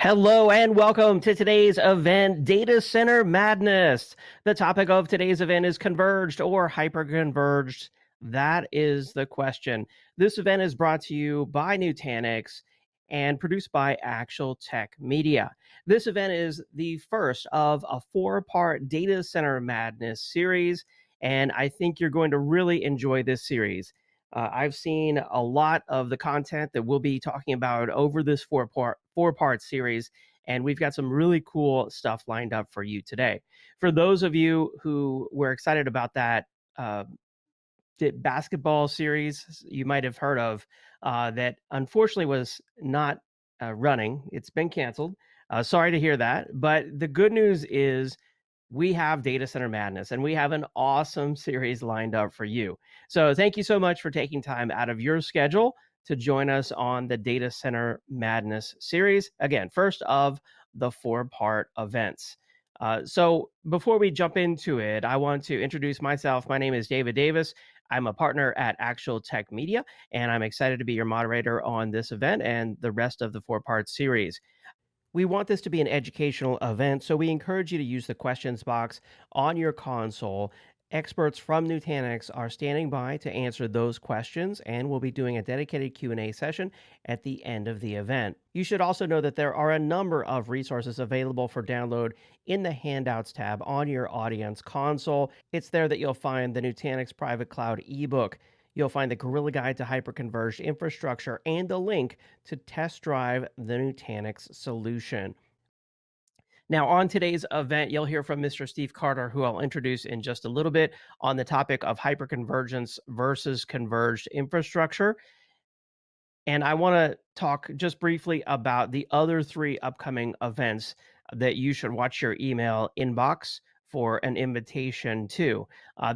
Hello and welcome to today's event, Data Center Madness. The topic of today's event is converged or hyperconverged. That is the question. This event is brought to you by Nutanix and produced by Actual Tech Media. This event is the first of a four-part Data Center Madness series, and I think you're going to really enjoy this series. I've seen a lot of the content that we'll be talking about over this four-part series, and we've got some really cool stuff lined up for you today. For those of you who were excited about that basketball series you might have heard of, that unfortunately was not running. It's been canceled. Sorry to hear that, but the good news is we have Data Center Madness, and we have an awesome series lined up for you. So thank you so much for taking time out of your schedule to join us on the Data Center Madness series. Again, first of the four-part events. So before we jump into it, I want to introduce myself. My name is David Davis. I'm a partner at Actual Tech Media, and I'm excited to be your moderator on this event and the rest of the four-part series. We want this to be an educational event, so we encourage you to use the questions box on your console. Experts from Nutanix are standing by to answer those questions, and we'll be doing a dedicated Q&A session at the end of the event. You should also know that there are a number of resources available for download in the Handouts tab on your audience console. It's there that you'll find the Nutanix Private Cloud ebook. You'll find the Guerrilla Guide to Hyperconverged Infrastructure and the link to test drive the Nutanix solution. Now, on today's event, you'll hear from Mr. Steve Carter, who I'll introduce in just a little bit, on the topic of hyperconvergence versus converged infrastructure. And I want to talk just briefly about the other three upcoming events that you should watch your email inbox for an invitation to.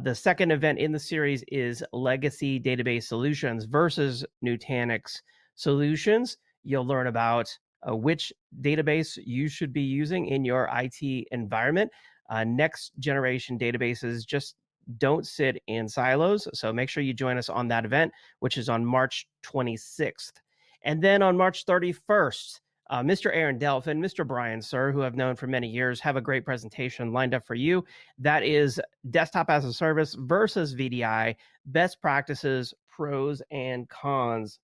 The second event in the series is Legacy Database Solutions versus Nutanix Solutions. You'll learn about which database you should be using in your IT environment. Next generation databases just don't sit in silos. So make sure you join us on that event, which is on March 26th. And then on March 31st, Mr. Aaron Delph and Mr. Brian Sir, who I've known for many years, have a great presentation lined up for you. That is Desktop as a Service versus VDI, best practices, pros, and cons.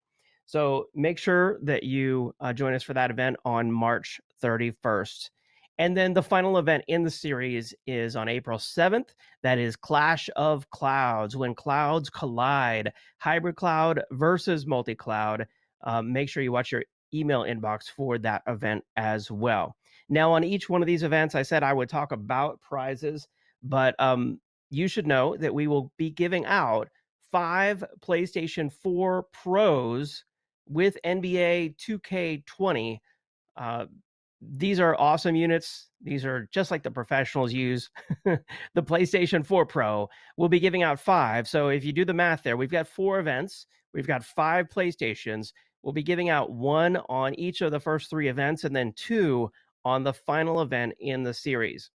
So make sure that you join us for that event on March 31st. And then the final event in the series is on April 7th. That is Clash of Clouds, when clouds collide, hybrid cloud versus multi-cloud. Make sure you watch your email inbox for that event as well. Now, on each one of these events, I said I would talk about prizes, but you should know that we will be giving out 5 PlayStation 4 Pros with NBA 2K20. These are awesome units. These are just like the professionals use. The PlayStation 4 Pro. We'll be giving out 5. So if you do the math there, we've got 4 events. We've got 5 PlayStations. We'll be giving out 1 on each of the first 3 events and then 2 on the final event in the series.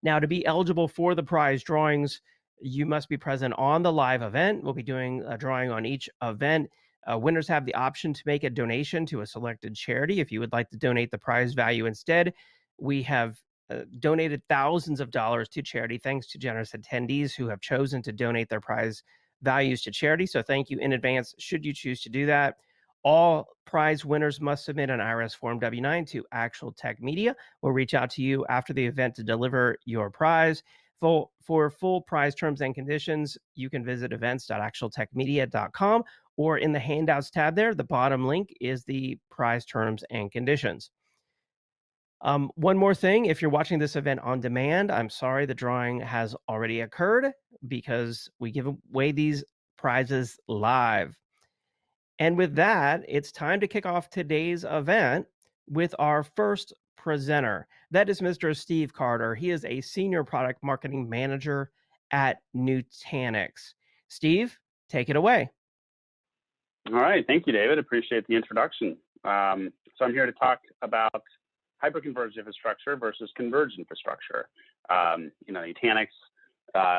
Now, to be eligible for the prize drawings, you must be present on the live event. We'll be doing a drawing on each event. Winners have the option to make a donation to a selected charity. If you would like to donate the prize value instead, we have donated thousands of dollars to charity thanks to generous attendees who have chosen to donate their prize values to charity. So thank you in advance should you choose to do that. All prize winners must submit an IRS Form W-9 to Actual Tech Media. We'll reach out to you after the event to deliver your prize. For full prize terms and conditions, you can visit events.actualtechmedia.com, or in the Handouts tab there, the bottom link is the prize terms and conditions. One more thing, if you're watching this event on demand, I'm sorry the drawing has already occurred because we give away these prizes live. And with that, it's time to kick off today's event with our first presenter. That is Mr. Steve Carter. He is a senior product marketing manager at Nutanix. Steve, take it away. All right. Thank you, David. Appreciate the introduction. So I'm here to talk about hyperconverged infrastructure versus converged infrastructure. Nutanix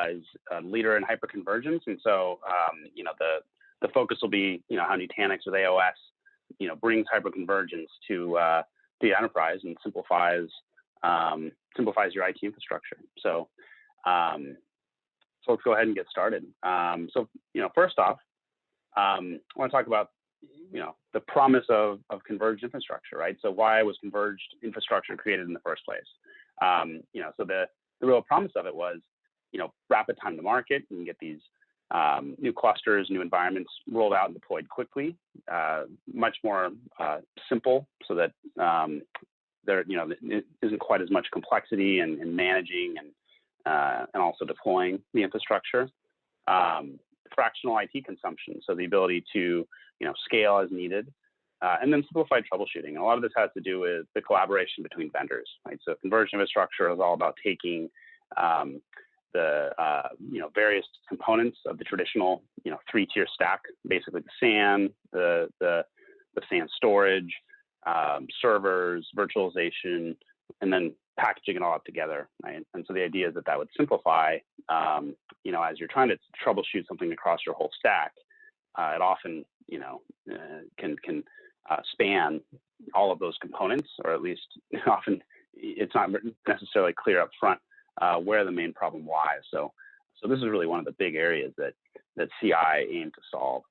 is a leader in hyperconvergence, and so the focus will be how Nutanix with AOS brings hyperconvergence to the enterprise and simplifies your IT infrastructure. So let's go ahead and get started. So first off, I want to talk about the promise of converged infrastructure, right? So why was converged infrastructure created in the first place? So the real promise of it was rapid time to market. You can get these new clusters, new environments rolled out and deployed quickly, much more simple, so that there isn't quite as much complexity in managing and also deploying the infrastructure. Fractional IT consumption, so the ability to scale as needed, and then simplified troubleshooting. And a lot of this has to do with the collaboration between vendors, right? So converged infrastructure is all about taking the various components of the traditional three-tier stack, basically the SAN, the SAN storage, servers, virtualization, and then packaging it all up together, right? And so the idea is that would simplify, as you're trying to troubleshoot something across your whole stack, it often, can span all of those components, or at least often it's not necessarily clear up front where the main problem lies. So this is really one of the big areas that CI aimed to solve.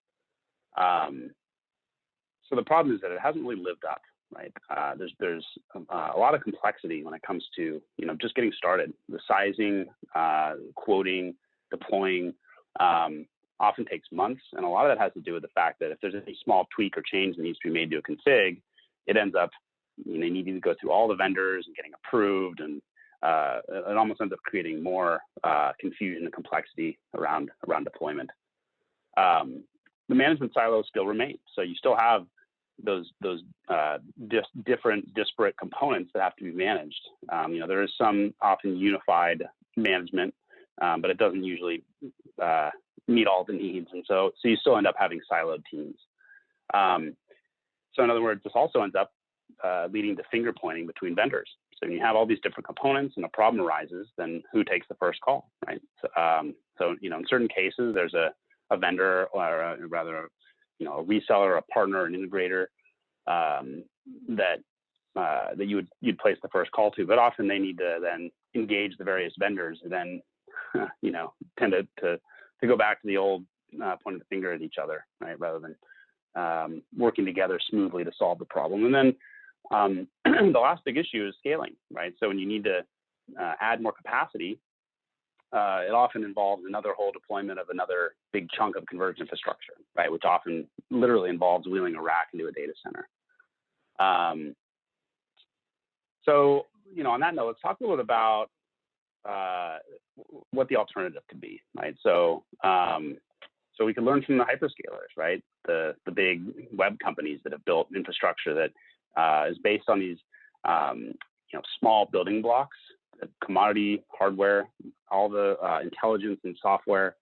So the problem is that it hasn't really lived up, right? There's a lot of complexity when it comes to just getting started. The sizing, quoting, deploying often takes months, and a lot of that has to do with the fact that if there's any small tweak or change that needs to be made to a config, it ends up needing to go through all the vendors and getting approved, and it almost ends up creating more confusion and complexity around deployment. The management silos still remain, so you still have those different disparate components that have to be managed. There is some often unified management, but it doesn't usually meet all the needs, and so you still end up having siloed teams. So in other words, this also ends up leading to finger pointing between vendors. So when you have all these different components and a problem arises, then who takes the first call, right? So in certain cases, there's a vendor, or rather, a reseller, a partner, an integrator that you'd place the first call to, but often they need to then engage the various vendors, and then tend to go back to the old pointing the finger at each other, right, rather than working together smoothly to solve the problem. And then the last big issue is scaling, right? So when you need to add more capacity, it often involves another whole deployment of another big chunk of converged infrastructure, right? Which often literally involves wheeling a rack into a data center. So, on that note, let's talk a little bit about what the alternative could be, right? So we can learn from the hyperscalers, right? The big web companies that have built infrastructure that is based on these, small building blocks, commodity hardware, all the intelligence and software,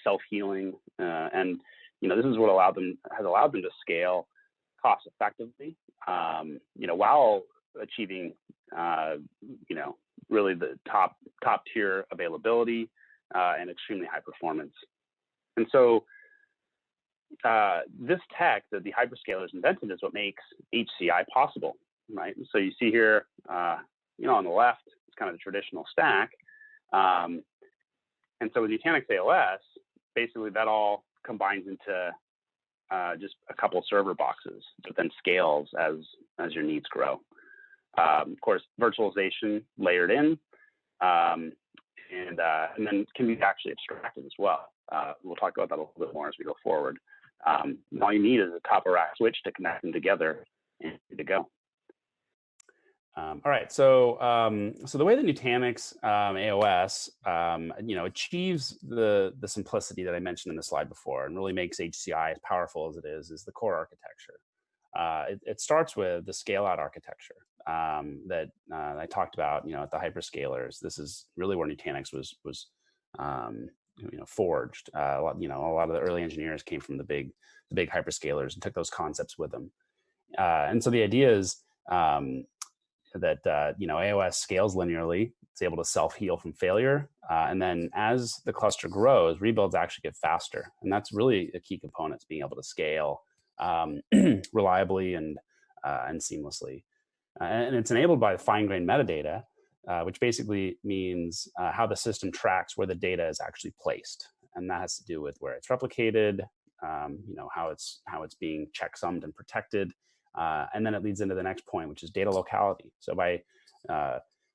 self-healing, and this is what has allowed them to scale cost effectively, while achieving really the top tier availability and extremely high performance. And so this tech that the hyperscalers invented is what makes HCI possible, right? And so you see here, on the left, it's kind of the traditional stack. And so with Nutanix AOS, basically that all combines into just a couple of server boxes, but then scales as your needs grow. Of course, virtualization layered in, and then can be actually abstracted as well. We'll talk about that a little bit more as we go forward. All you need is a top of rack switch to connect them together and ready to go. All right, so the way that Nutanix AOS achieves the simplicity that I mentioned in the slide before, and really makes HCI as powerful as it is the core architecture. It starts with the scale-out architecture that I talked about, at the hyperscalers. This is really where Nutanix was forged. A lot of the early engineers came from the big hyperscalers and took those concepts with them. And so the idea is that AOS scales linearly. It's able to self-heal from failure, and then as the cluster grows, rebuilds actually get faster, and that's really a key component, is being able to scale reliably and seamlessly. And it's enabled by fine-grained metadata, which basically means how the system tracks where the data is actually placed. And that has to do with where it's replicated, how it's being checksummed and protected. And then it leads into the next point, which is data locality. So by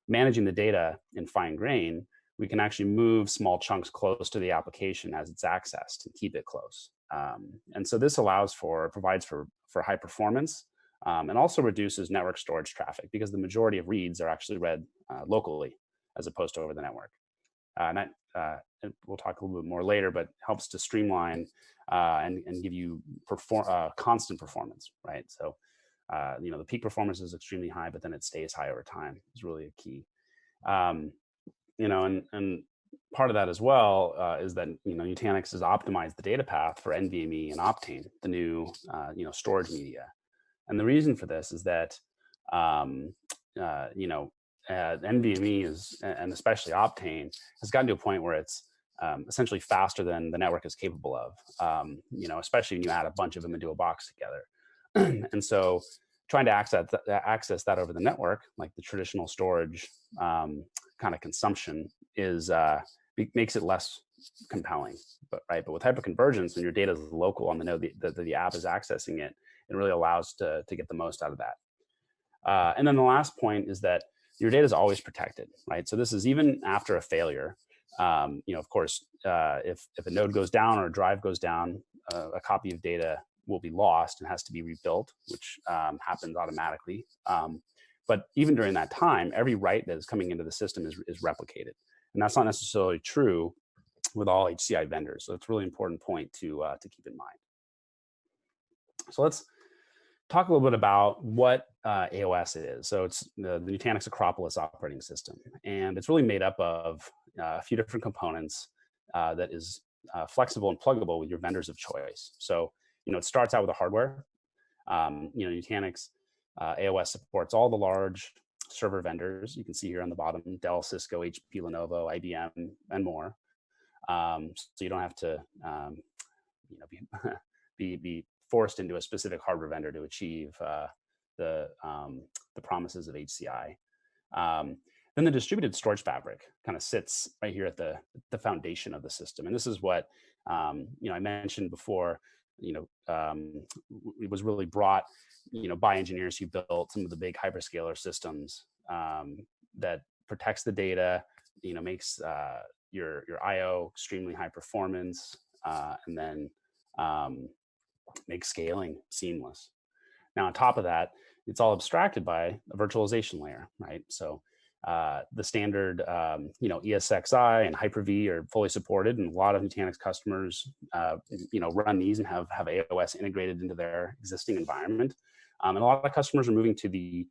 managing the data in fine grain, we can actually move small chunks close to the application as it's accessed and keep it close. And so this provides for high performance, and also reduces network storage traffic, because the majority of reads are actually read locally as opposed to over the network. And we'll talk a little bit more later, but helps to streamline and give you constant performance, right? So, the peak performance is extremely high, but then it stays high over time is really a key. And part of that as well is that Nutanix has optimized the data path for NVMe and Optane, the new storage media. And the reason for this is that NVMe and especially Optane, has gotten to a point where it's essentially faster than the network is capable of. Especially when you add a bunch of them into a box together. And so, trying to access that over the network, like the traditional storage kind of consumption, makes it less compelling. But with hyperconvergence, when your data is local on the node that the app is accessing it, it really allows to get the most out of that. And then the last point is that your data is always protected, right? So this is even after a failure. Of course, if a node goes down or a drive goes down, a copy of data will be lost and has to be rebuilt, which happens automatically. But even during that time, every write that is coming into the system is replicated. And that's not necessarily true with all HCI vendors. So it's a really important point to keep in mind. So let's talk a little bit about what AOS is. So it's the Nutanix Acropolis operating system. And it's really made up of a few different components that is flexible and pluggable with your vendors of choice. So, it starts out with the hardware. Nutanix AOS supports all the large server vendors you can see here on the bottom: Dell, Cisco, HP, Lenovo, IBM, and more. So you don't have to be forced into a specific hardware vendor to achieve the promises of HCI. Then the distributed storage fabric kind of sits right here at the foundation of the system, and this is what I mentioned before. It was really brought by engineers who built some of the big hyperscaler systems that protects the data, makes your IO extremely high performance, and then makes scaling seamless. Now, on top of that, it's all abstracted by a virtualization layer, right? So the standard, ESXi and Hyper-V are fully supported, and a lot of Nutanix customers, run these and have AOS integrated into their existing environment. And a lot of customers are moving to the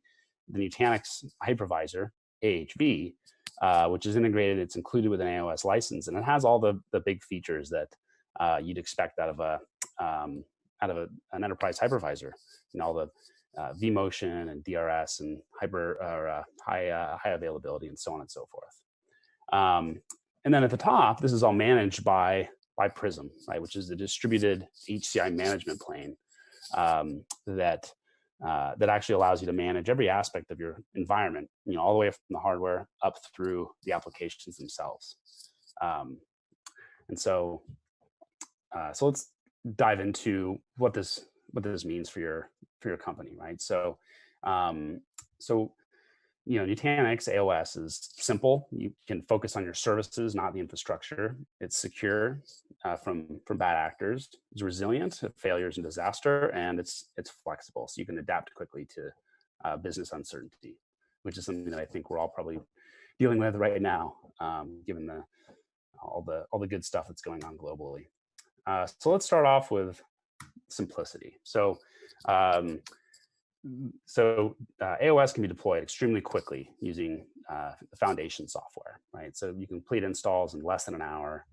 Nutanix hypervisor, AHV, which is integrated. It's included with an AOS license, and it has all the big features that you'd expect out of an enterprise hypervisor. All the vMotion and DRS and high availability and so on and so forth. And then at the top, this is all managed by Prism, right, which is the distributed HCI management plane that actually allows you to manage every aspect of your environment, all the way from the hardware up through the applications themselves. And so let's dive into what this means for your company, right? So Nutanix AOS is simple. You can focus on your services, not the infrastructure. It's secure from bad actors. It's resilient to failures and disaster, and it's flexible, so you can adapt quickly to business uncertainty, which is something that I think we're all probably dealing with right now, given all the good stuff that's going on globally. So let's start off with simplicity. So AOS can be deployed extremely quickly using the foundation software, right? So you can complete installs in less than an hour.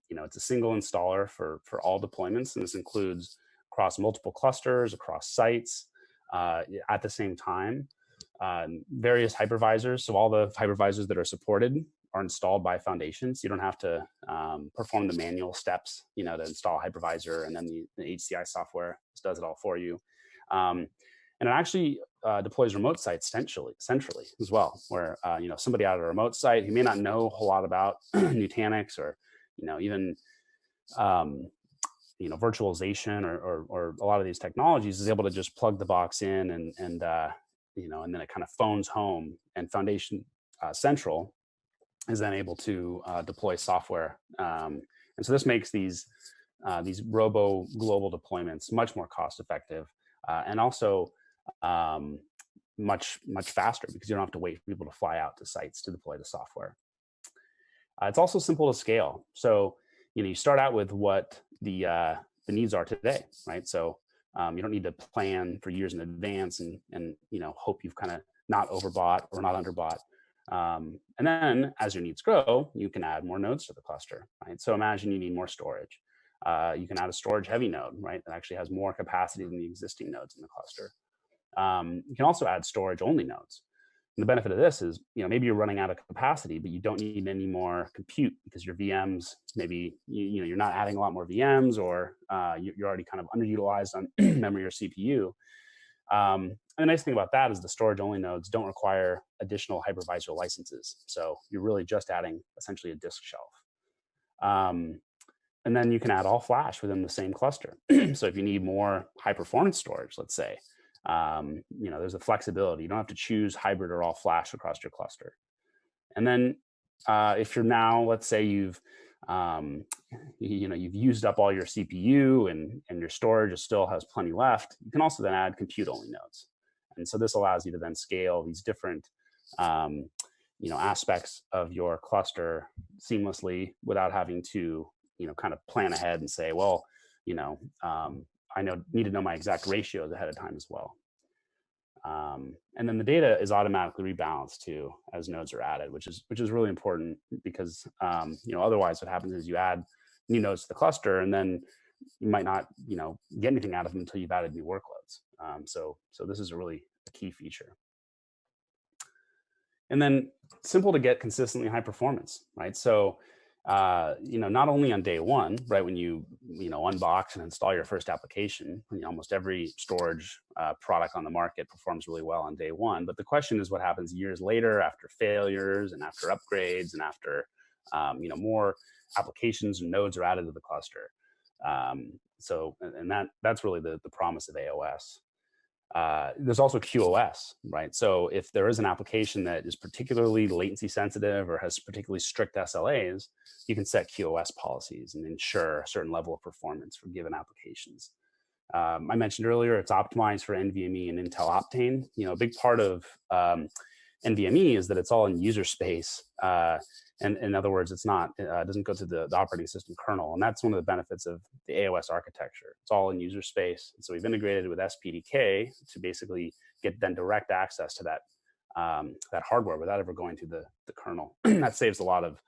It's a single installer for all deployments, and this includes across multiple clusters, across sites, at the same time. Various hypervisors, so all the hypervisors that are supported are installed by foundation, so you don't have to perform the manual steps, to install a hypervisor, and then the HCI software just does it all for you. And it actually deploys remote sites centrally as well, where somebody out at a remote site who may not know a whole lot about Nutanix or even virtualization or a lot of these technologies is able to just plug the box in and then it kind of phones home, and Foundation Central is then able to deploy software. And so this makes these RoBo global deployments much more cost effective and also much faster, because you don't have to wait for people to fly out to sites to deploy the software. It's also simple to scale. So you start out with what the needs are today, right? So you don't need to plan for years in advance and hope you've kind of not overbought or not underbought. And then as your needs grow, you can add more nodes to the cluster, right? So imagine you need more storage. You can add a storage heavy node, right? That actually has more capacity than the existing nodes in the cluster. You can also add storage only nodes. And the benefit of this is, maybe you're running out of capacity, but you don't need any more compute because your VMs, maybe you're not adding a lot more VMs, or you're already kind of underutilized on memory or CPU. And the nice thing about that is the storage only nodes don't require additional hypervisor licenses. So you're really just adding essentially a disk shelf. And then you can add all flash within the same cluster. So if you need more high performance storage, let's say, there's a flexibility. You don't have to choose hybrid or all flash across your cluster. And then if you're now, let's say you've used up all your CPU and your storage still has plenty left, you can also then add compute only nodes. And so this allows you to then scale these different aspects of your cluster seamlessly without having to kind of plan ahead and say, well, I need to know my exact ratios ahead of time as well. And then the data is automatically rebalanced too as nodes are added, which is really important, because otherwise what happens is you add new nodes to the cluster and then you might not get anything out of them until you've added new workloads. So this is a key feature. And then simple to get consistently high performance, right? So not only on day one, right, when you unbox and install your first application, almost every storage product on the market performs really well on day one. But the question is what happens years later, after failures and after upgrades and after more applications and nodes are added to the cluster. That's really the promise of AOS. There's also QoS, right? So if there is an application that is particularly latency sensitive or has particularly strict SLAs, you can set QoS policies and ensure a certain level of performance for given applications. I mentioned earlier, it's optimized for NVMe and Intel Optane. A big part of NVMe is that it's all in user space. And in other words, it doesn't go to the operating system kernel. And that's one of the benefits of the AOS architecture. It's all in user space. And so we've integrated with SPDK to basically get then direct access to that hardware without ever going to the kernel. That saves a lot of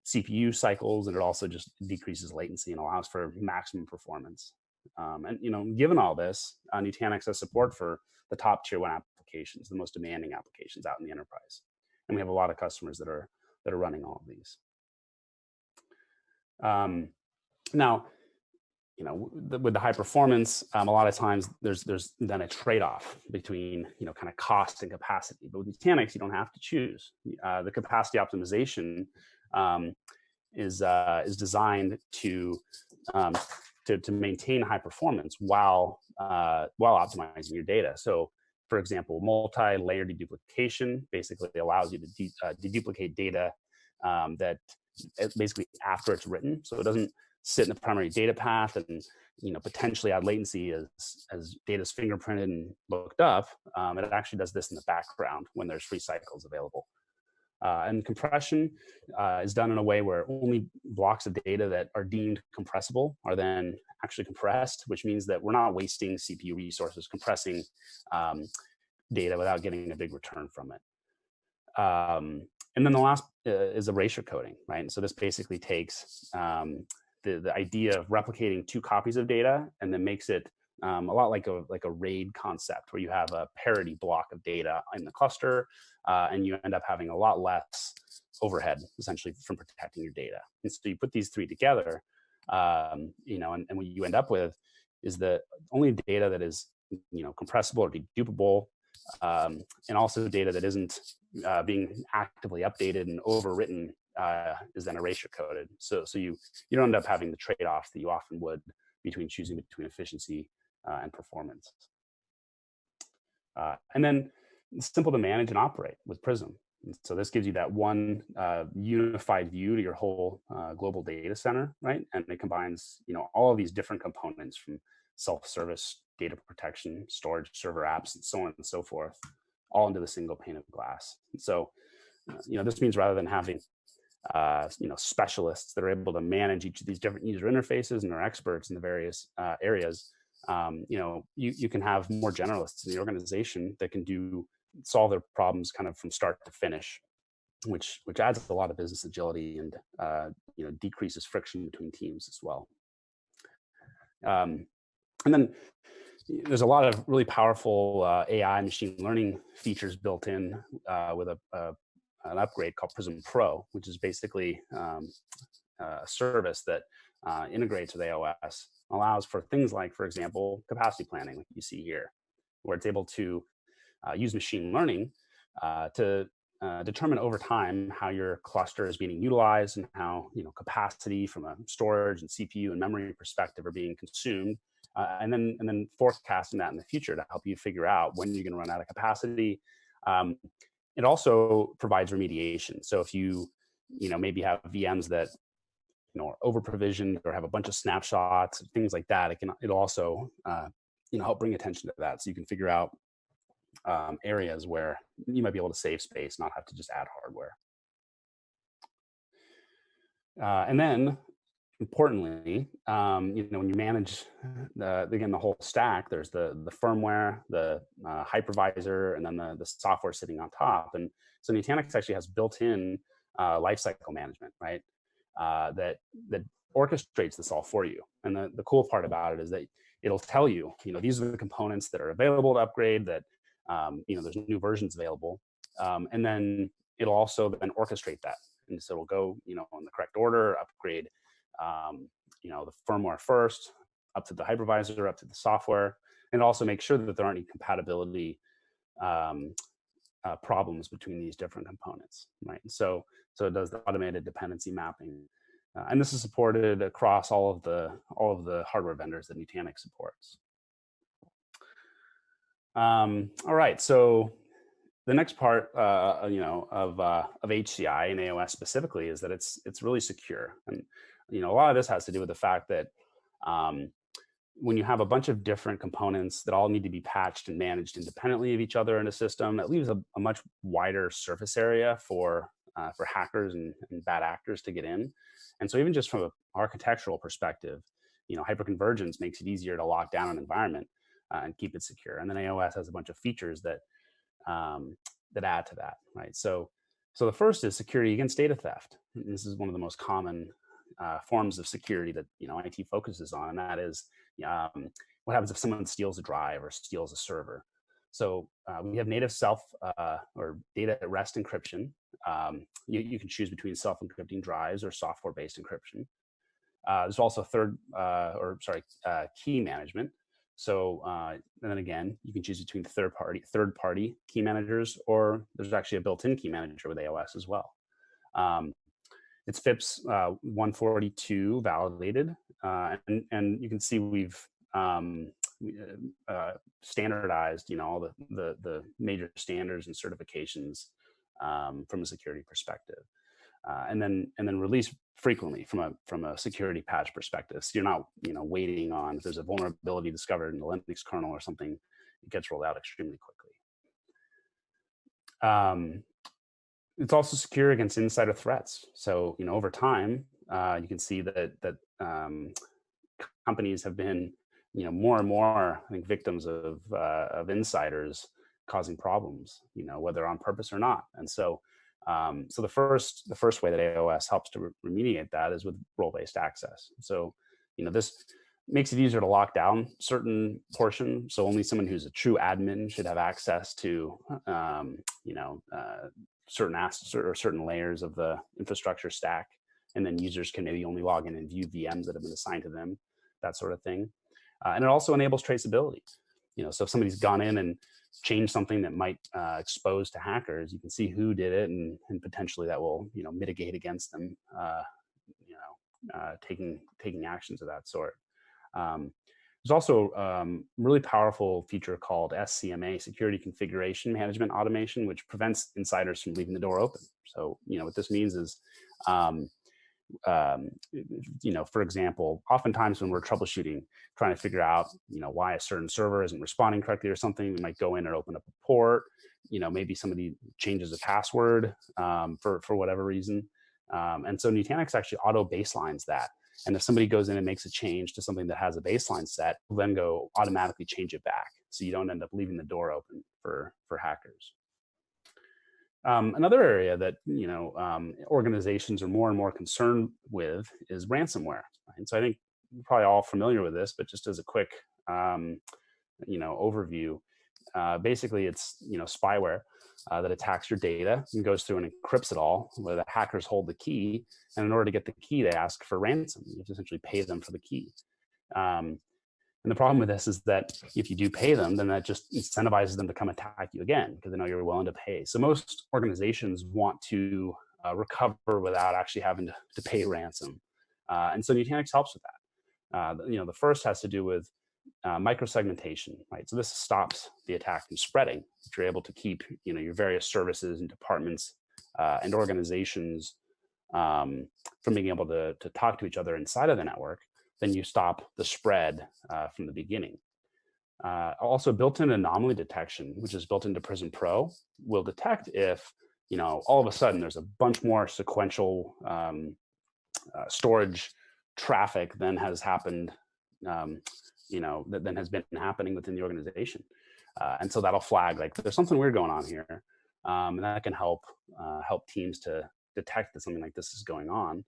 CPU cycles, and it also just decreases latency and allows for maximum performance. And given all this, Nutanix has support for the top tier 1 applications, the most demanding applications out in the enterprise. And we have a lot of customers that are running all of these. Now, with the high performance, a lot of times there's then a trade-off between kind of cost and capacity. But with Nutanix, you don't have to choose. The capacity optimization is designed to maintain high performance while optimizing your data. So, for example, multi-layer deduplication basically allows you to deduplicate data that basically after it's written, so it doesn't sit in the primary data path and potentially add latency as data is fingerprinted and looked up. It actually does this in the background when there's free cycles available. And compression is done in a way where only blocks of data that are deemed compressible are then actually compressed, which means that we're not wasting CPU resources compressing data without getting a big return from it. And then the last is erasure coding, right? And so this basically takes the idea of replicating 2 copies of data and then makes it a lot like a RAID concept, where you have a parity block of data in the cluster, and you end up having a lot less overhead, essentially, from protecting your data. And so you put these 3 together, and what you end up with is the only data that is compressible or dedupable, and also data that isn't being actively updated and overwritten is then erasure coded. So you don't end up having the trade-offs that you often would between choosing between efficiency and performance. And then it's simple to manage and operate with Prism. And so this gives you that one unified view to your whole global data center, right? And it combines, all of these different components from self-service, data protection, storage, server apps, and so on and so forth, all into the single pane of glass. And so, this means rather than having, specialists that are able to manage each of these different user interfaces and are experts in the various areas, you can have more generalists in the organization that can solve their problems kind of from start to finish, which adds a lot of business agility and decreases friction between teams as well. And then there's a lot of really powerful AI machine learning features built in with an upgrade called Prism Pro, which is basically a service that integrates with AOS, allows for things like, for example, capacity planning, like you see here, where it's able to use machine learning to determine over time how your cluster is being utilized and how capacity from a storage and CPU and memory perspective are being consumed, and then forecasting that in the future to help you figure out when you're going to run out of capacity. It also provides remediation. So if you maybe have VMs that are over provisioned or have a bunch of snapshots, things like that, it'll also help bring attention to that, so you can figure out areas where you might be able to save space, not have to just add hardware. And then, importantly, when you manage the whole stack, there's the firmware, the hypervisor, and then the software sitting on top. And so Nutanix actually has built-in lifecycle management, right? That orchestrates this all for you. And the cool part about it is that it'll tell you, these are the components that are available to upgrade, that there's new versions available, and then it'll also then orchestrate that. And so it'll go, in the correct order, upgrade, the firmware first, up to the hypervisor, up to the software, and also make sure that there aren't any compatibility problems between these different components, right? So it does the automated dependency mapping, and this is supported across all of the hardware vendors that Nutanix supports. All right, so the next part, of HCI and AOS specifically is that it's really secure, and a lot of this has to do with the fact that when you have a bunch of different components that all need to be patched and managed independently of each other in a system, that leaves a much wider surface area for hackers and bad actors to get in. And so even just from an architectural perspective, hyperconvergence makes it easier to lock down an environment and keep it secure. And then AOS has a bunch of features that add to that, right? So the first is security against data theft. And this is one of the most common forms of security that IT focuses on, and that is what happens if someone steals a drive or steals a server. So we have native self or data at rest encryption. You can choose between self-encrypting drives or software-based encryption. There's also key management. So and then again, you can choose between third-party key managers, or there's actually a built-in key manager with AOS as well. It's FIPS 142 validated, and you can see we've standardized, all the major standards and certifications from a security perspective, and then release frequently from a security patch perspective. So you're not waiting on, if there's a vulnerability discovered in the Linux kernel or something, it gets rolled out extremely quickly. It's also secure against insider threats. So over time, you can see that companies have been more and more, I think, victims of insiders causing problems, whether on purpose or not. And so the first way that AOS helps to remediate that is with role-based access. So this makes it easier to lock down certain portions. So only someone who's a true admin should have access to certain layers of the infrastructure stack, and then users can maybe only log in and view VMs that have been assigned to them, that sort of thing. And it also enables traceability. so if somebody's gone in and changed something that might expose to hackers, you can see who did it, and potentially that will, mitigate against them, taking actions of that sort. There's also a really powerful feature called SCMA, Security Configuration Management Automation, which prevents insiders from leaving the door open. So, what this means is, for example, oftentimes when we're troubleshooting, trying to figure out, why a certain server isn't responding correctly or something, we might go in and open up a port. Maybe somebody changes a password for whatever reason. And so Nutanix actually auto baselines that. And if somebody goes in and makes a change to something that has a baseline set, we'll then go automatically change it back, so you don't end up leaving the door open for hackers. Another area that organizations are more and more concerned with is ransomware. And so I think you're probably all familiar with this, but just as a quick overview, basically it's spyware that attacks your data and goes through and encrypts it all, where the hackers hold the key. And in order to get the key, they ask for ransom. You have to essentially pay them for the key. And the problem with this is that if you do pay them, then that just incentivizes them to come attack you again, because they know you're willing to pay. So most organizations want to recover without actually having to pay ransom. And so Nutanix helps with that. The first has to do with microsegmentation, right? So this stops the attack from spreading. If you're able to keep, your various services and departments and organizations from being able to talk to each other inside of the network, then you stop the spread from the beginning. Also, built-in anomaly detection, which is built into Prism Pro, will detect if, all of a sudden there's a bunch more sequential storage traffic than has happened, than has been happening within the organization. And so that'll flag, like, there's something weird going on here. And that can help teams to detect that something like this is going on.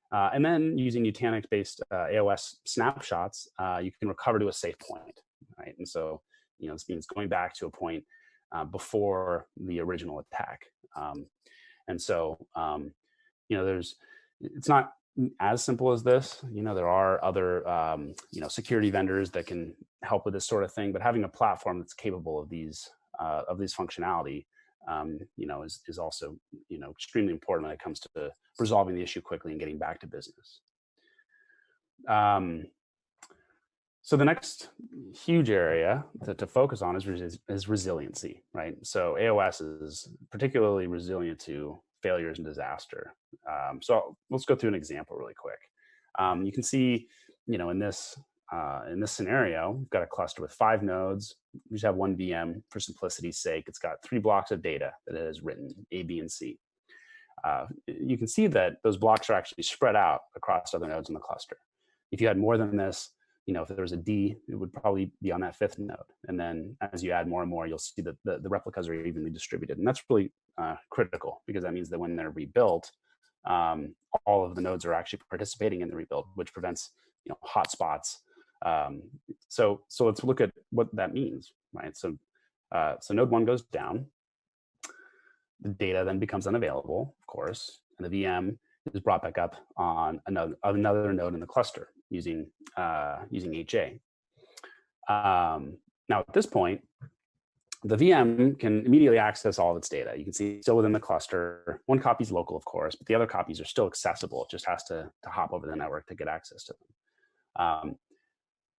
And then using Nutanix-based AOS snapshots, you can recover to a safe point, right? And so, this means going back to a point before the original attack. And so, it's not as simple as this. There are other, security vendors that can help with this sort of thing, but having a platform that's capable of these functionality, is also, extremely important when it comes to resolving the issue quickly and getting back to business. So the next huge area to focus on is resiliency, right? So AOS is particularly resilient to failures and disaster. So let's go through an example really quick. You can see, in this scenario, we've got a cluster with 5 nodes. We just have one VM for simplicity's sake. It's got 3 blocks of data that it has written, A, B, and C. You can see that those blocks are actually spread out across other nodes in the cluster. If you had more than this, if there was a D, it would probably be on that 5th node. And then as you add more and more, you'll see that the replicas are evenly distributed. And that's really critical, because that means that when they're rebuilt, all of the nodes are actually participating in the rebuild, which prevents hotspots. So let's look at what that means, right? So node 1 goes down. The data then becomes unavailable, of course, and the VM is brought back up on another node in the cluster using HA. Now at this point, the VM can immediately access all of its data. You can see still within the cluster. One copy is local, of course, but the other copies are still accessible. It just has to hop over the network to get access to them.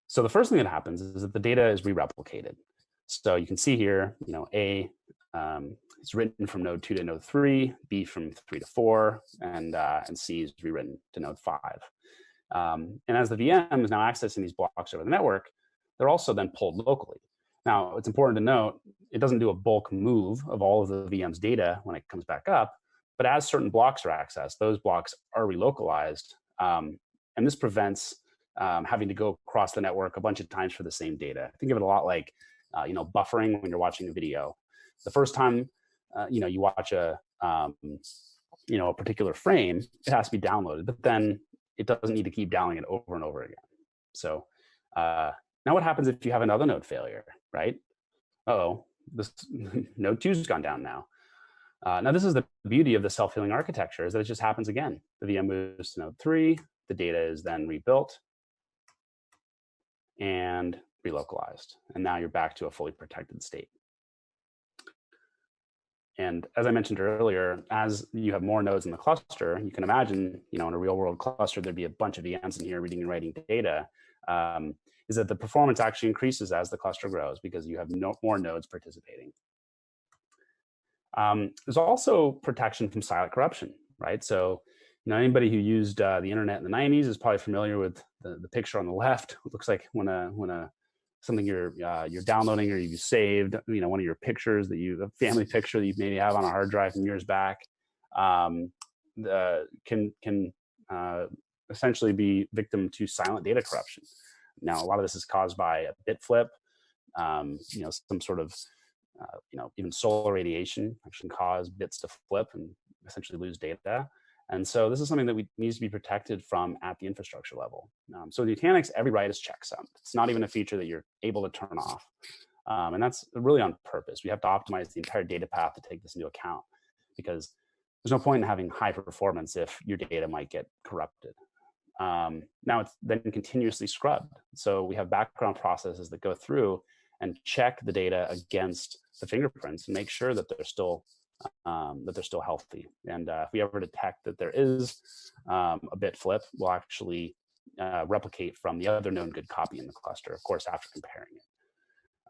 So the first thing that happens is that the data is re-replicated. So you can see here, A is written from node 2 to node 3, B from 3 to 4, and C is rewritten to node 5. And as the VM is now accessing these blocks over the network, they're also then pulled locally. Now, it's important to note, it doesn't do a bulk move of all of the VM's data when it comes back up, but as certain blocks are accessed, those blocks are relocalized. And this prevents having to go across the network a bunch of times for the same data. Think of it a lot like, buffering when you're watching a video. The first time, you watch a particular frame, it has to be downloaded, but then it doesn't need to keep downloading it over and over again. So now what happens if you have another node failure, right? This node 2's gone down now. Now this is the beauty of the self-healing architecture, is that it just happens again. The VM moves to node 3, the data is then rebuilt, and relocalized, and now you're back to a fully protected state. And as I mentioned earlier, as you have more nodes in the cluster, you can imagine, in a real world cluster, there'd be a bunch of VMs in here reading and writing data, is that the performance actually increases as the cluster grows because you have more nodes participating. There's also protection from silent corruption, right? So, anybody who used the internet in the 90s is probably familiar with the picture on the left. It looks like when something you're downloading or you've saved, one of your pictures a family picture that you maybe have on a hard drive from years back, can essentially be victim to silent data corruption. Now, a lot of this is caused by a bit flip, some sort of, even solar radiation actually can cause bits to flip and essentially lose data. And so this is something that needs to be protected from at the infrastructure level. So in Nutanix, every write is checksummed. It's not even a feature that you're able to turn off. And that's really on purpose. We have to optimize the entire data path to take this into account, because there's no point in having high performance if your data might get corrupted. Now it's then continuously scrubbed. So we have background processes that go through and check the data against the fingerprints and make sure that they're still healthy. And if we ever detect that there is a bit flip, we'll actually replicate from the other known good copy in the cluster, of course, after comparing it.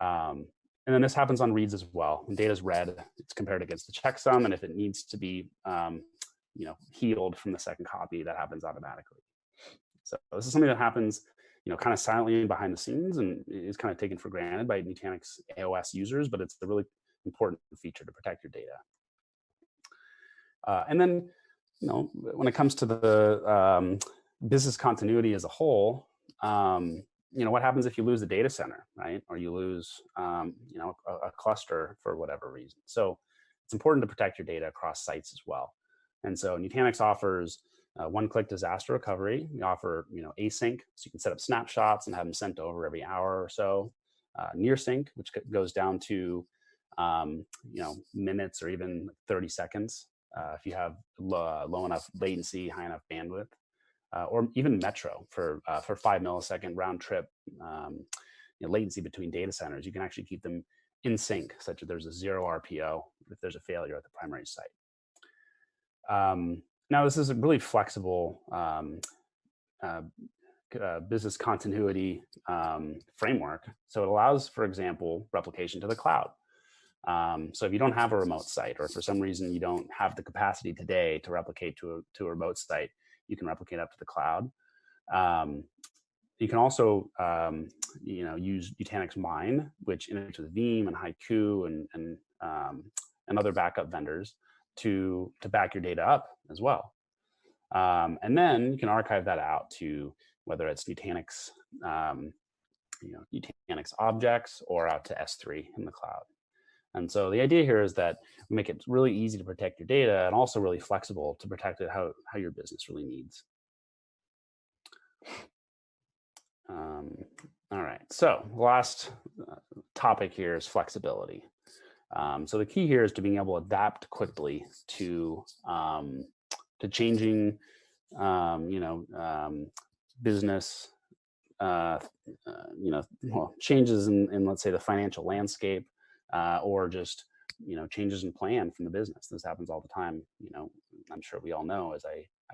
And then this happens on reads as well. When data is read, it's compared against the checksum, and if it needs to be healed from the second copy, that happens automatically. So this is something that happens kind of silently behind the scenes and is kind of taken for granted by Nutanix AOS users, but it's a really important feature to protect your data. And then, when it comes to the business continuity as a whole, what happens if you lose the data center, right? Or you lose, a cluster for whatever reason. So it's important to protect your data across sites as well. And so Nutanix offers one-click disaster recovery. We offer, async, so you can set up snapshots and have them sent over every hour or so. Near sync, which goes down to, minutes or even 30 seconds if you have low enough latency, high enough bandwidth, or even Metro for 5 millisecond round trip latency between data centers. You can actually keep them in sync, such that there's a 0 RPO if there's a failure at the primary site. Now, this is a really flexible business continuity framework. So it allows, for example, replication to the cloud. So if you don't have a remote site, or for some reason you don't have the capacity today to replicate to a remote site, you can replicate up to the cloud. You can also use Nutanix Mine, which integrates with Veeam and Haiku and other backup vendors to back your data up as well. And then you can archive that out to whether it's Nutanix, Nutanix objects, or out to S3 in the cloud. And so the idea here is that we make it really easy to protect your data and also really flexible to protect it how your business really needs. All right, so the last topic here is flexibility. So the key here is to being able to adapt quickly to changing, business, changes in, let's say, the financial landscape, or just, changes in plan from the business. This happens all the time. I'm sure we all know as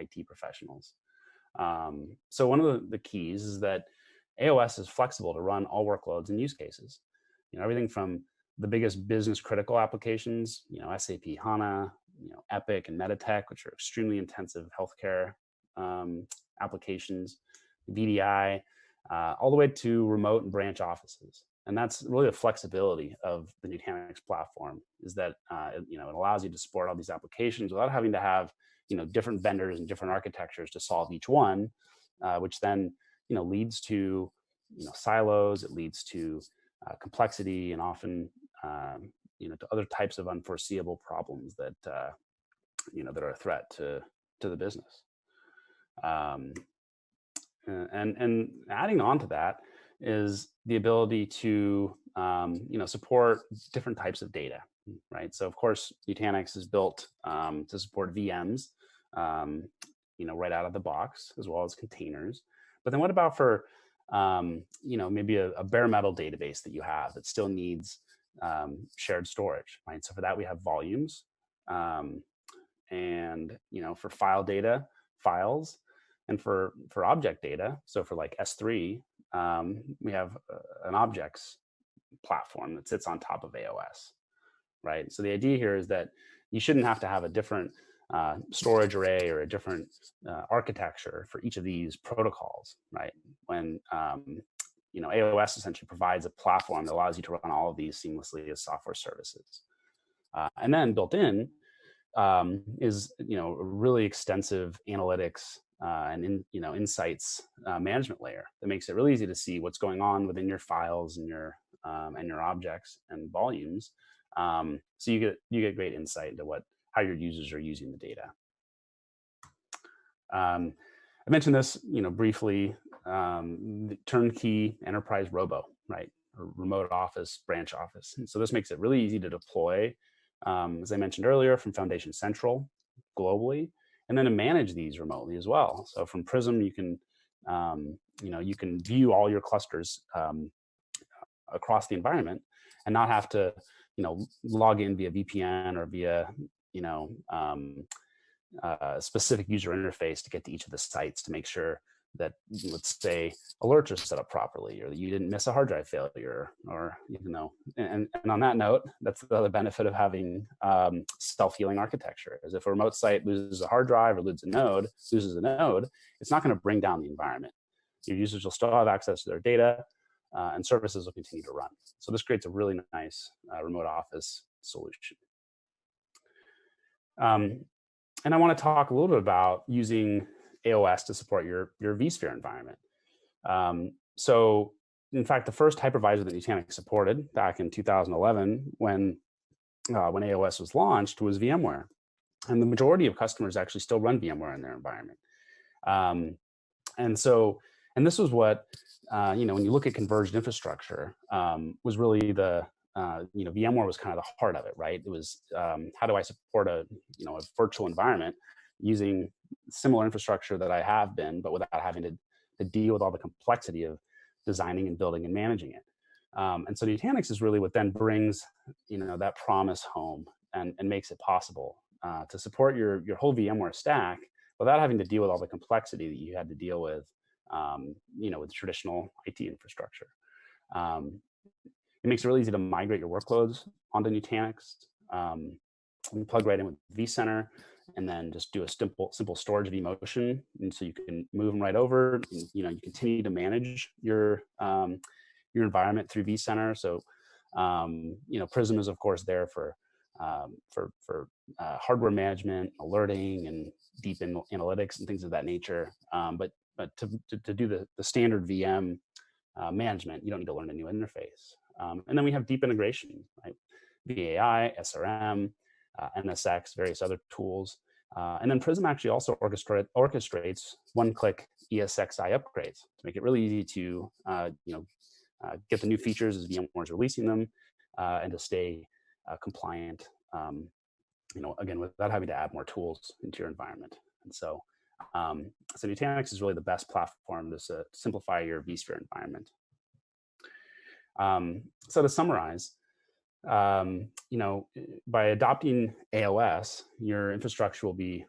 IT professionals. So one of the keys is that AOS is flexible to run all workloads and use cases. Everything from the biggest business critical applications, SAP HANA, Epic and Meditech, which are extremely intensive healthcare applications, VDI, all the way to remote and branch offices. And that's really the flexibility of the Nutanix platform, is that it allows you to support all these applications without having to have different vendors and different architectures to solve each one, which then leads to silos. It leads to complexity and often to other types of unforeseeable problems that that are a threat to the business. And adding on to that is the ability to support different types of data, right? So of course Nutanix is built to support VMs, right out of the box, as well as containers. But then what about for maybe a bare metal database that you have that still needs shared storage, right? So for that, we have volumes. And for file data, files, and for object data, so for like S3, we have an objects platform that sits on top of AOS, right? So the idea here is that you shouldn't have to have a different storage array or a different architecture for each of these protocols, right? When AOS essentially provides a platform that allows you to run all of these seamlessly as software services. And then built in is a really extensive analytics and insights management layer that makes it really easy to see what's going on within your files and your objects and volumes. So you get great insight into how your users are using the data. I mentioned this briefly. The Turnkey enterprise RoBo, right? Or remote office, branch office. And so this makes it really easy to deploy, as I mentioned earlier, from Foundation Central globally, and then to manage these remotely as well. So from Prism, you can view all your clusters across the environment and not have to log in via VPN or via a specific user interface to get to each of the sites to make sure that, let's say, alerts are set up properly, or that you didn't miss a hard drive failure, or and on that note, that's the other benefit of having self-healing architecture, is if a remote site loses a hard drive or loses a node, it's not going to bring down the environment. Your users will still have access to their data, and services will continue to run. So this creates a really nice remote office solution. And I want to talk a little bit about using AOS to support your vSphere environment. So in fact, the first hypervisor that Nutanix supported back in 2011 when AOS was launched was VMware. And the majority of customers actually still run VMware in their environment. And this was what, when you look at converged infrastructure, was really VMware was kind of the heart of it, right? It was, how do I support a virtual environment using similar infrastructure that I have been, but without having to deal with all the complexity of designing and building and managing it. And so Nutanix is really what then brings, that promise home and makes it possible to support your whole VMware stack without having to deal with all the complexity that you had to deal with, with traditional IT infrastructure. It makes it really easy to migrate your workloads onto Nutanix. You plug right in with vCenter, and then just do a simple storage vMotion, and so you can move them right over. And, you continue to manage your environment through vCenter. So Prism is of course there for hardware management, alerting, and deep analytics and things of that nature. But to do the standard VM management, you don't need to learn a new interface. And then we have deep integration, right? VAI, SRM, NSX, various other tools. And then Prism actually also orchestrates one-click ESXi upgrades to make it really easy to get the new features as VMware is releasing them, and to stay compliant, again, without having to add more tools into your environment. And so Nutanix is really the best platform to simplify your vSphere environment. So to summarize, by adopting AOS, your infrastructure will be,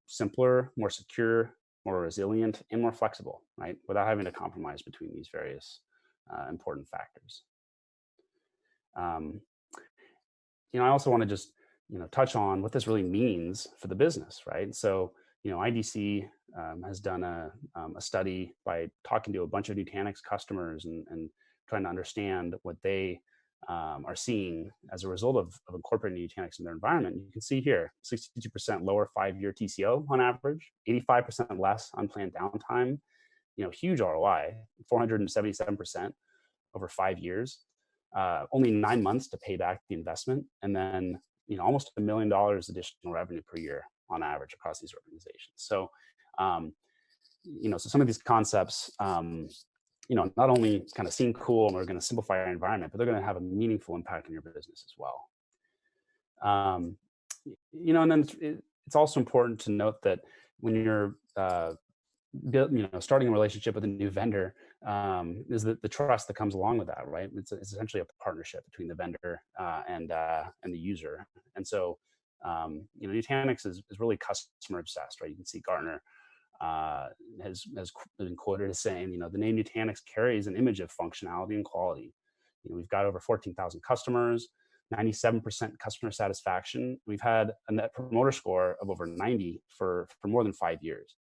simpler, more secure, more resilient, and more flexible, right? Without having to compromise between these various important factors. I also want to just, touch on what this really means for the business, right? So, IDC has done a study by talking to a bunch of Nutanix customers and trying to understand what they are seeing as a result of incorporating Nutanix in their environment. You can see here, 62% lower 5-year TCO on average, 85% less unplanned downtime, huge ROI, 477% over 5 years, only 9 months to pay back the investment, and then almost $1 million additional revenue per year on average across these organizations. So, so some of these concepts, not only kind of seem cool and we're going to simplify our environment, but they're going to have a meaningful impact on your business as well. And then it's also important to note that when you're starting a relationship with a new vendor, is the trust that comes along with that, right? It's essentially a partnership between the vendor and the user. And so, Nutanix is really customer obsessed, right? You can see Gartner has been quoted as saying, the name Nutanix carries an image of functionality and quality. We've got over 14,000 customers, 97% customer satisfaction. We've had a net promoter score of over 90 for more than 5 years.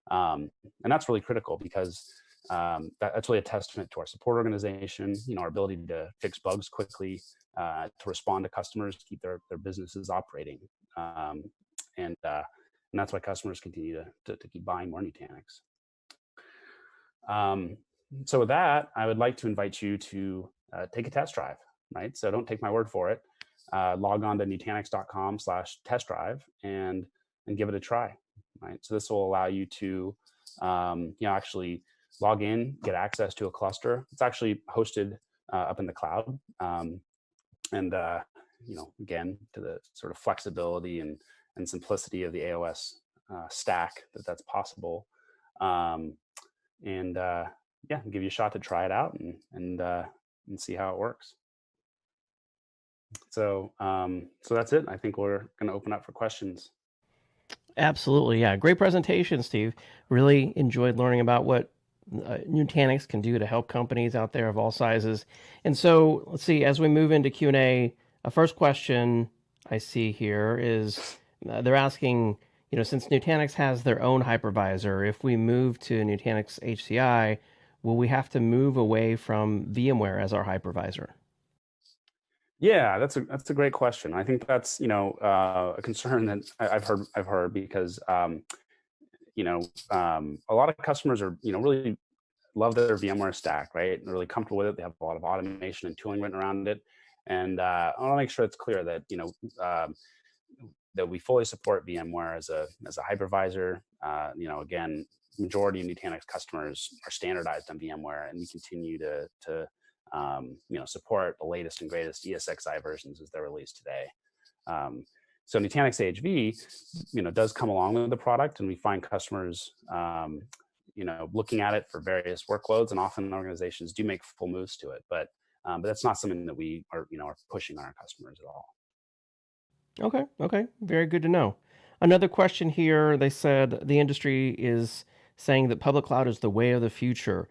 And that's really critical because that's really a testament to our support organization, our ability to fix bugs quickly, to respond to customers, keep their businesses operating. And that's why customers continue to keep buying more Nutanix. So with that, I would like to invite you to take a test drive, right? So don't take my word for it. Log on to nutanix.com/test drive and give it a try, right? So this will allow you to actually log in, get access to a cluster. It's actually hosted up in the cloud. Again, to the sort of flexibility and simplicity of the AOS stack that's possible. Give you a shot to try it out and see how it works. So that's it. I think we're going to open up for questions. Absolutely, yeah. Great presentation, Steve. Really enjoyed learning about what Nutanix can do to help companies out there of all sizes. And so let's see, as we move into Q&A, a first question I see here is they're asking, since Nutanix has their own hypervisor, if we move to Nutanix HCI, will we have to move away from VMware as our hypervisor? Yeah, that's a great question. I think that's a concern that I've heard because a lot of customers are really love their VMware stack, right? They're really comfortable with it. They have a lot of automation and tooling written around it, and I want to make sure it's clear that that we fully support VMware as a hypervisor. Again, majority of Nutanix customers are standardized on VMware, and we continue to support the latest and greatest ESXi versions as they're released today. So Nutanix AHV, does come along with the product, and we find customers, looking at it for various workloads, and often organizations do make full moves to it. But that's not something that we are pushing on our customers at all. Okay, very good to know. Another question here, they said the industry is saying that public cloud is the way of the future.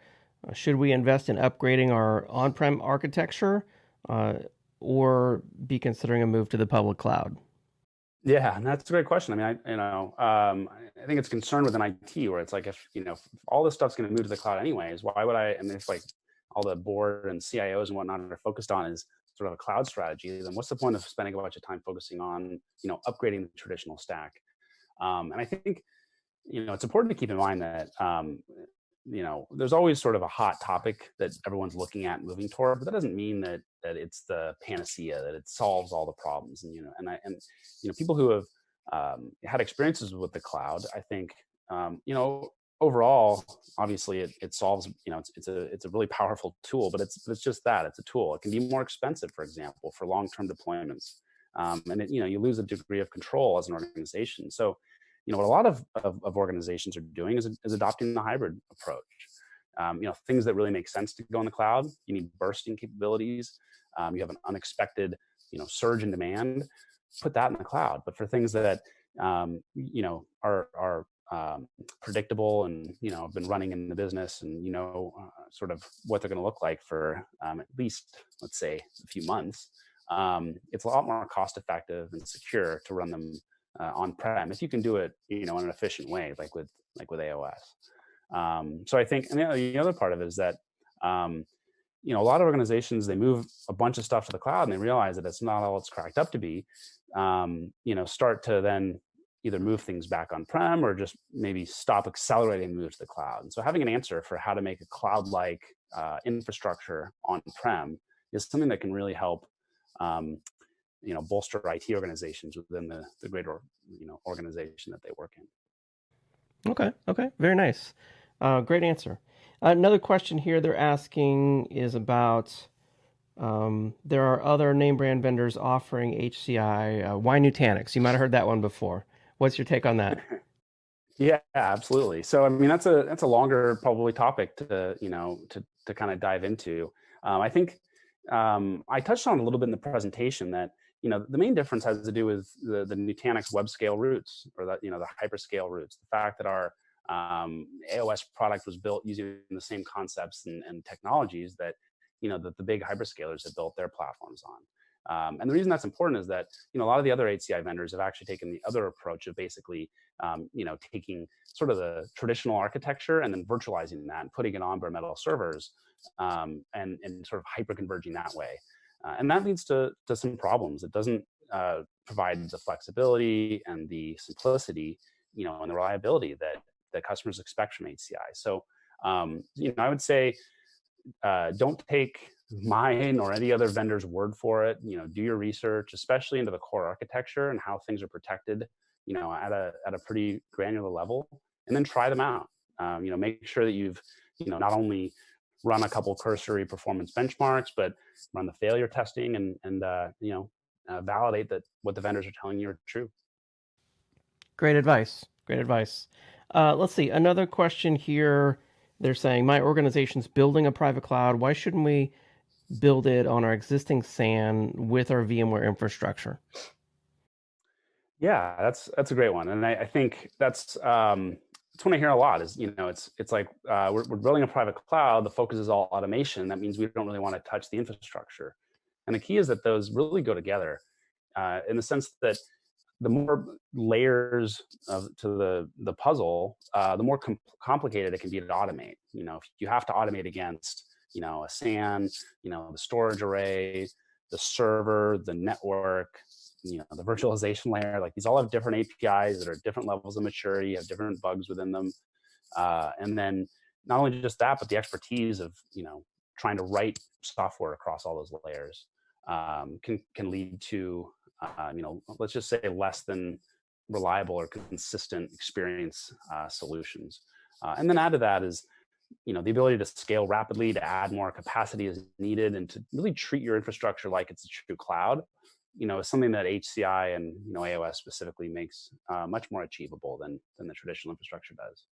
Should we invest in upgrading our on-prem architecture or be considering a move to the public cloud? Yeah, and that's a great question. I mean, I think it's concerned with an IT where it's like, if all this stuff's going to move to the cloud anyways, why would I? And if like all the board and CIOs and whatnot are focused on is sort of a cloud strategy, then what's the point of spending a bunch of time focusing on upgrading the traditional stack? And I think it's important to keep in mind that there's always sort of a hot topic that everyone's looking at and moving toward, but that doesn't mean that it's the panacea, that it solves all the problems. And people who have had experiences with the cloud, I think overall, obviously it solves. It's a really powerful tool, but it's just that, it's a tool. It can be more expensive, for example, for long-term deployments, and you lose a degree of control as an organization. So what a lot of organizations are doing is adopting the hybrid approach. Things that really make sense to go in the cloud, you need bursting capabilities. You have an unexpected, surge in demand, put that in the cloud. But for things that, are predictable and, have been running in the business and, sort of what they're going to look like for at least, let's say, a few months, it's a lot more cost effective and secure to run them on-prem if you can do it, in an efficient way, like with AOS. So I think, and the other part of it is that, a lot of organizations, they move a bunch of stuff to the cloud and they realize that it's not all it's cracked up to be. Start to then either move things back on-prem or just maybe stop accelerating moves to the cloud. And so having an answer for how to make a cloud-like infrastructure on-prem is something that can really help bolster IT organizations within the greater organization that they work in. Okay, very nice. Great answer. Another question here they're asking is about there are other name brand vendors offering HCI. Why Nutanix? You might have heard that one before. What's your take on that? Yeah, absolutely. So I mean, that's a longer probably topic to to kind of dive into. I think I touched on a little bit in the presentation that the main difference has to do with the Nutanix web scale roots, or that the hyperscale roots. The fact that our AOS product was built using the same concepts and technologies that that the big hyperscalers have built their platforms on. And the reason that's important is that a lot of the other HCI vendors have actually taken the other approach of basically taking sort of the traditional architecture and then virtualizing that and putting it on bare metal servers, and sort of hyperconverging that way. And that leads to some problems. It doesn't provide the flexibility and the simplicity, and the reliability that customers expect from HCI. So, I would say don't take mine or any other vendor's word for it. Do your research, especially into the core architecture and how things are protected, at a pretty granular level, and then try them out. Make sure that you've, not only run a couple cursory performance benchmarks, but run the failure testing and validate that what the vendors are telling you are true. Great advice. Great advice. Let's see. Another question here. They're saying, my organization's building a private cloud. Why shouldn't we build it on our existing SAN with our VMware infrastructure? Yeah, that's a great one, and I think that's one I hear a lot. Is it's like we're building a private cloud. The focus is all automation. That means we don't really want to touch the infrastructure, and the key is that those really go together, in the sense that the more layers to the puzzle, the more complicated it can be to automate. If you have to automate against a SAN, the storage array, the server, the network, the virtualization layer, like these all have different APIs that are different levels of maturity, have different bugs within them. And then not only just that, but the expertise of, trying to write software across all those layers can lead to, let's just say less than reliable or consistent experience solutions. And then add to that is, the ability to scale rapidly, to add more capacity as needed, and to really treat your infrastructure like it's a true cloud, is something that HCI and AOS specifically makes much more achievable than the traditional infrastructure does.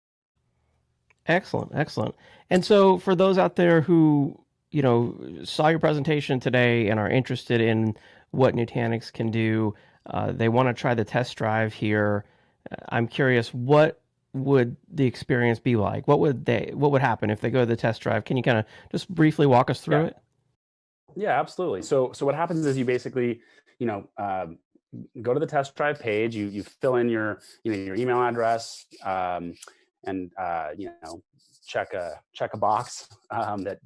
Excellent, excellent. And so for those out there who saw your presentation today and are interested in what Nutanix can do, they want to try the test drive here. I'm curious, what would the experience be like? What would happen if they go to the test drive? Can you kind of just briefly walk us through it? Yeah, absolutely. So what happens is you basically, go to the test drive page, you fill in your email address, and check a box that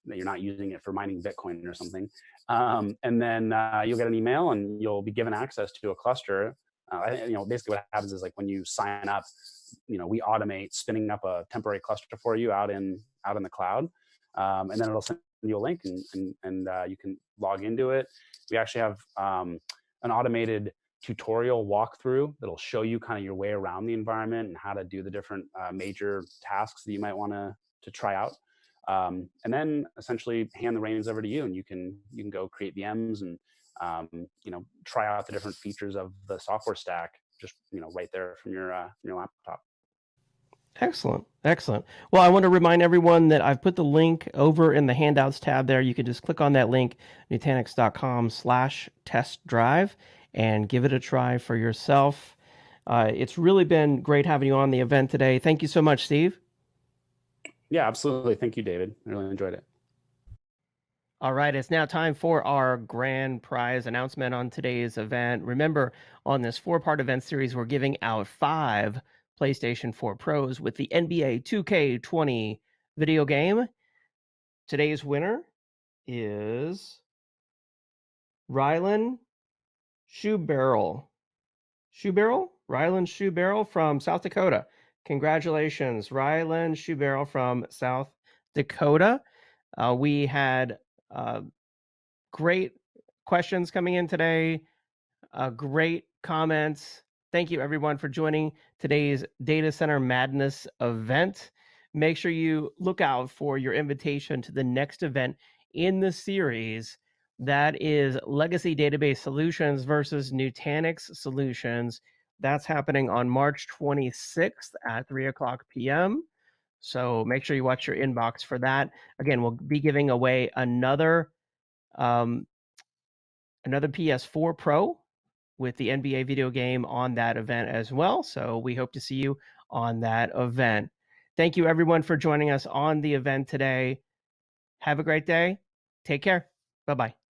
that you're not using it for mining Bitcoin or something, and then you'll get an email and you'll be given access to a cluster. Basically what happens is, like, when you sign up, we automate spinning up a temporary cluster for you out in the cloud, and then it'll send you a link and you can log into it. We actually have an automated tutorial walkthrough that'll show you kind of your way around the environment and how to do the different major tasks that you might want to try out, and then essentially hand the reins over to you, and you can go create VMs and try out the different features of the software stack just right there from your laptop. Excellent, excellent. Well, I want to remind everyone that I've put the link over in the handouts tab there. You can just click on that link, nutanix.com/test drive, and give it a try for yourself. It's really been great having you on the event today. Thank you so much, Steve. Yeah, absolutely. Thank you, David. I really enjoyed it. All right, it's now time for our grand prize announcement on today's event. Remember, on this 4-part event series, we're giving out 5 PlayStation 4 Pros with the NBA 2K20 video game. Today's winner is Rylan Shoebarrel. Rylan Shoebarrel from South Dakota. Congratulations, Rylan Shoebarrel from South Dakota. We had great questions coming in today, great comments. Thank you, everyone, for joining today's Data Center Madness event. Make sure you look out for your invitation to the next event in the series. That is Legacy Database Solutions versus Nutanix Solutions. That's happening on March 26th at 3:00 p.m. So make sure you watch your inbox for that. Again, we'll be giving away another PS4 Pro with the NBA video game on that event as well. So we hope to see you on that event. Thank you everyone for joining us on the event today. Have a great day. Take care. Bye-bye.